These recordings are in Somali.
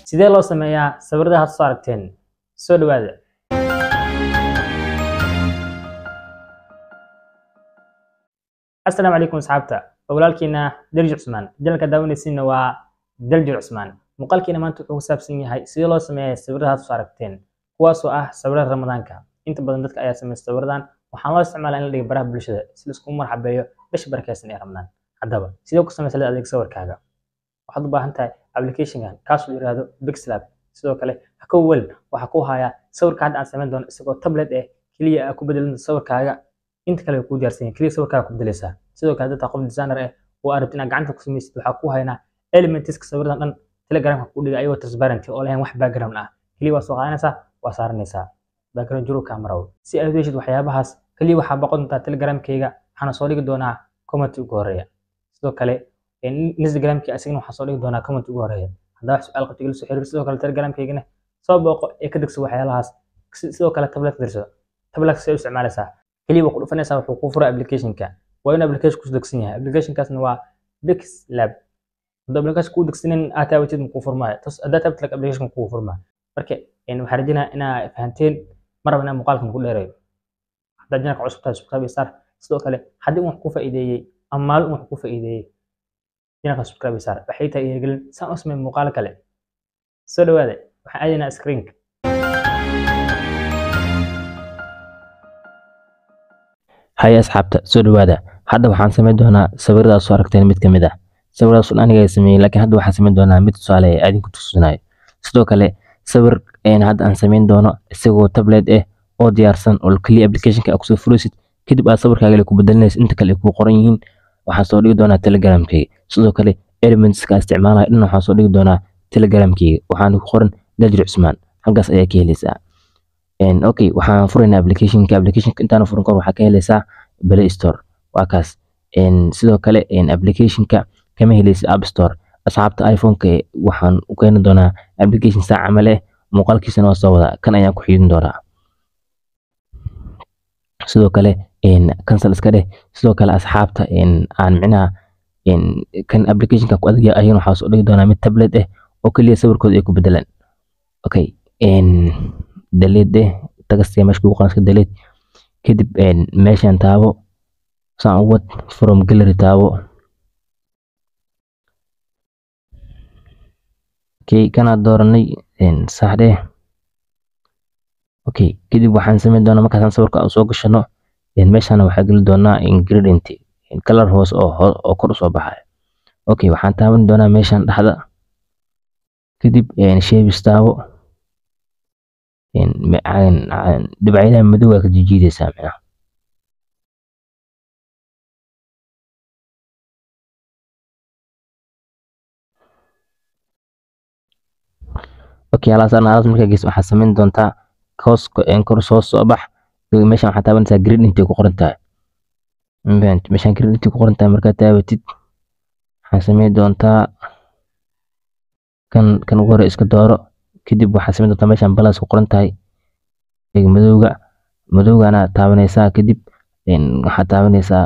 sidee loo sameeyaa sawirada had soo aragteen soo dhawaada. السلام عليكم أصحابتا walaalkiina Darji Cusmaan jalka daawanaysiina waa Darji Cusmaan muuqaalkiina maanta wuxuu ku saabsan yahay sidii loo sameeyo sawirada aad soo aragteen kuwaas oo ah sawirada Ramadaanka inta badan dadka ayaa sameeya sawiradan waxaan loo isticmaalaa in la dhigo baraha bulshada si la isku marxabeeyo bisha barakeysan ee Ramadaan haddaba sidoo ku sameeyay adeeg sawirkaaga waxaad u baahan tahay application-kan kaas oo yiraahdo Pixlab sidoo kale Hakowel waxa ku haya sawirka hadda aan sameyn doono isagoo tablet kaliya ku bedelan sawirkaaga inta kale ku diyaarsan kaliya sawirkaaga ku bedelaysaa sidoo kale dadka qof designer oo arabta inaad gacanta ku sameeysid waxa ku haynaa elements sawiradan dhan Telegram ku dhigay ayuu transparent oo leh wax background ah kaliya waa soo qaadanaysaa waa saaranaysaa background jiro camera si aad u heshid waxyaabahaas kaliya waxa boqontaa Telegram-kayga waxaan soo dhigi doonaa comment ugu horeeya sidoo kale Instagram-kayga asagana waxaan soo dhigi doonaa comment ugu horeeya haddii su'aal qabto ila soo xiriir sidoo kale Telegram-kaygana soo booqo ee ka degso waxyaalahaas sidoo kale tablet dirso tablet si u isticmaalaysaa kaliya ku dhufanaysaa wuxuu ku furaa application-ka وين application ku degsan yahay application kaasna waa Pixlab application ku degsanin aad taawatid ku furmaayo tos aad taabtid application ku furmaayo marka waxaan rajaynayaa inaad fahanteen marna muuqaalkan ku dheereeyo haddii jana cusub tahay subscribe sar sidoo kale haddii wax ku faa'iideeyay ama wax ku faa'iideeyay jana subscribe sar waxay tahay gelin saan u sameeyo muuqaal kale soo dhawaada waxaan aadinaa screen هاي أصحابتا سو دوادا hadda waxaan sameyn doonaa sawiradaas soo aragteen mid kamid ah sawiradaas oo aniga sameeyay laakiin hadda waxaan sameyn doonaa mid tusaale ah idinku tusinayo sidoo kale sawir hadda aan sameyn doono isagoo tablet oo diyaarsan oo kaliya application-ka aad ku soo furaysid kadib aad sawirkaaga ku bedelinaysid inta kale ku qoran yihiin waxaan soo dhigi doonaa Telegram-kayga sidoo kale elements-ka isticmaalaya dhan waxaan soo dhigi doonaa Telegram-kayga waxaan ku qoran Darji Cusmaan halkaas ayaa ka helaysaa okay waxaan furaynaa application-ka intaan furin kor waxaa ka helaysaa Play Store wakaas sidoo kale application-ka kama helaysa App Store asxaabta iPhone-ka waxaan u keenin doonaa application saac amal muuqaalkiisana waa soo wada kan ayaan ku xidhin doonaa sidoo kale cancel iska dheh sidoo kale asxaabta aan micnaha kan application-ka ku adeegaya ayaan waxaa soo dhigi doonaa mid tablet oo kaliya sawirkooda ay ku bedelaan okay delete tagasiya meesha ku qoran iska delete kadib meeshan taabo saan uwad from gallery taabo okay kana dooranay saxde okay kadib waxaan sameyn doonaa markaan sawirka soo gashano meeshan waxaa gali doonaa ingredient color hoos oo kor soo baxay okay waxaan taaban doonaa meeshan dhaxda kadib shape taabo dhibcaha madow ka jiidaysaa macnaha okay alaasana markaa gees waxaa sameyn doontaa kooska kor soo bax meeshan waxaa taabanaysaa gradient ku qoran tahay meeshan gradient ku qoran tahay markaa taabatid waxaa sameyn doontaa kan ugu hore iska dooro kadib waxaa sameyn doontaa meeshan balance ku qoran tahay madowgana taabanaysaa kadib waxaa taabanaysaa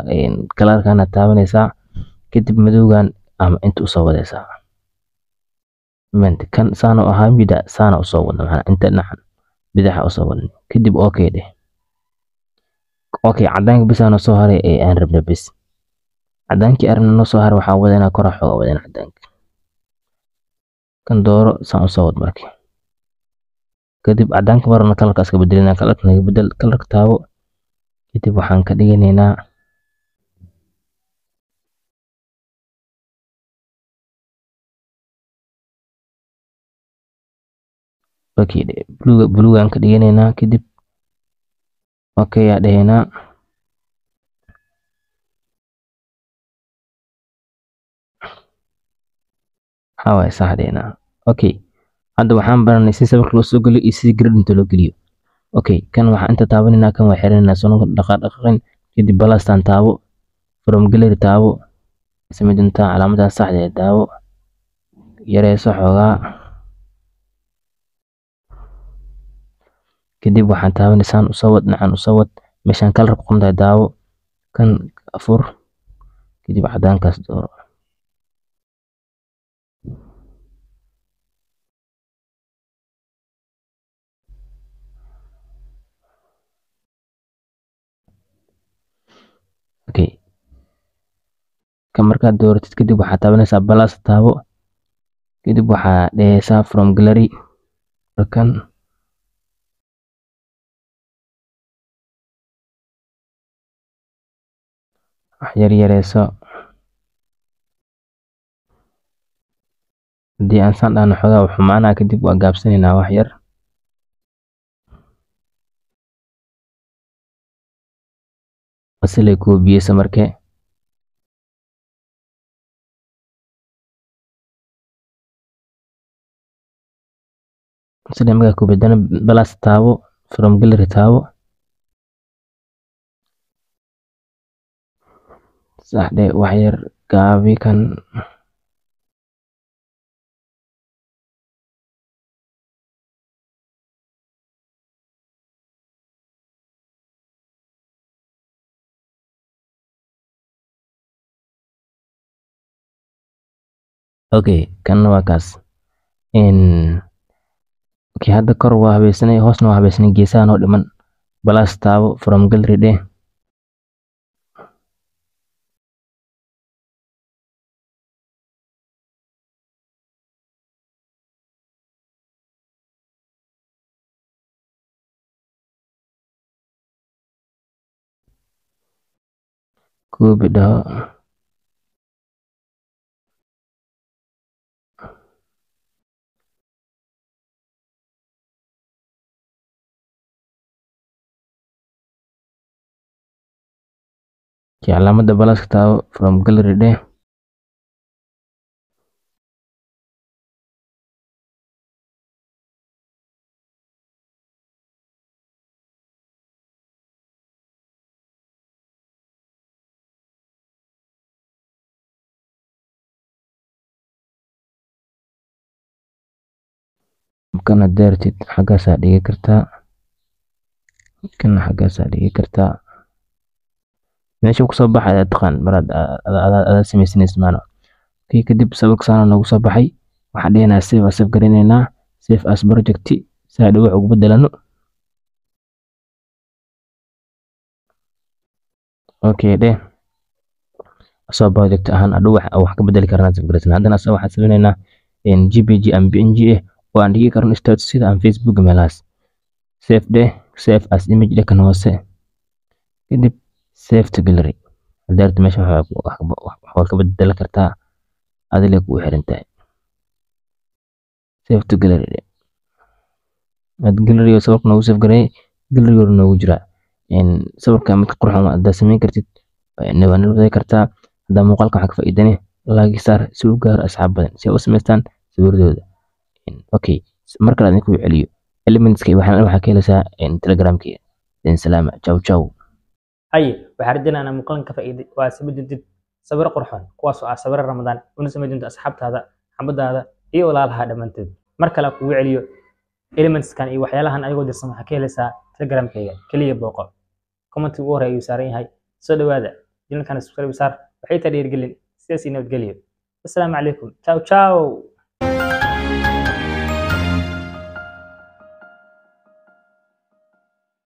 kalarkana taabanaysaa kadib madowgan ama inta u soo wadaysaa kan saano ahaa mida saana u soo wadna maxaa inta dhaxan bidaxa u soo wadna kadib okay dheh okay cadaanka bisana soo haray aan rabna bis cadaankii arna soo haray waxaa wadana kor xoog wadana cadaanka kan dooro saan u soo wad markii kadib cadaanka marna kalarka iska bedelina kalarka naga bedel kalarka taabo kadib waxaan ka dhiganaynaa okay blue aan ka dhiganaynaa kadib okay yaa dhahaynaa hawa saxdeena okay hadda waxaan baranay si sawirka loo soo geliyo iyo si gradient loo geliyo okay kan waxaan inta taabanina kan waa xirinaynaa soo dhaqaaqin kadib balastan taabo from gallery taabo sameeyinta calaamadaha saxda ah taabo yareyso xoogaa kadib waxaan taabanaysaa u soo wad nacan u soo wad meeshan color ku qoran taabo kan afur kadib cadaankaas dooro kan markaad dooratid kadib waxaad taabanaysaa plus taabo kadib waxaa dhehaysaa from gallery kan wax yar yareyso haddii aan saan dhahno xogaa u xumaanaa kadib waa gaabsanaynaa wax yar asilay koobiyeysa markee sida markaa koobiyadana plus taabo from gallery taabo saxde wax yar gaabi kan okay kanna waa kaas okay hadda kor waa habaysanay hoosna waa habaysanay geesaha noo dhiman plus taabo from gallery dheh koobi dhaho calaamadda plus taabo from gallery dheh kana daartid xaggaasaa dhigi kartaa kana xaggaasaa dhigi kartaa meesha kusoo baxay aad taqaan maraad aad samaysanaysid maana okay kadib sawirka saana noogu soo baxay waxaan dhehnayaa save garanaynaa save as project saa dhow wax ugu bedelano okay dheh asoo project ahaan adhow wax ka bedeli karnaa save garaysan haddana asoo waxaan samaynaynaa jpg and png oo aan dhigi karno status sida aan facebook meelahaas save dheh save as image dheh kan hoose kadib save to gallery haddaad meesha wax ka bedeli kartaa adile ku xiran tahay save to gallery ad gallery sawirka noogu save gareey gallery hore noogu jira sawirka mid qurxoon haddaad samayn kartid waa nabadey kartaa haddaa muuqaalka waxaa ka faa'iidane like saar si uu gaaro asxaab badan si ay u samaystaan sawiradooda okay mar kale idinku celiyo elementska waxaa ka helaysaa telegramkii salaama ciao ciao haye waxaan rajaynaynaa muuqaalkan ka faa'iiday waa sameydid sawir qurxoon kuwaas oo ah sawir ramadaan una sameydid asxaabtaada xambadaada iyo walaalaha dhamaantood mar kale kugu celiyo elementskan iyo waxyaalahan ayagoo dirsan waxaa ka helaysaa telegramkayga kaliya booqo comment ugu horeeya ayuu saaran yahay soo dhawaada channelkan subscribe saar waxay taa dhiirigelin sidaas iyo nabadgelyo assalaamu calaykum ciao ciao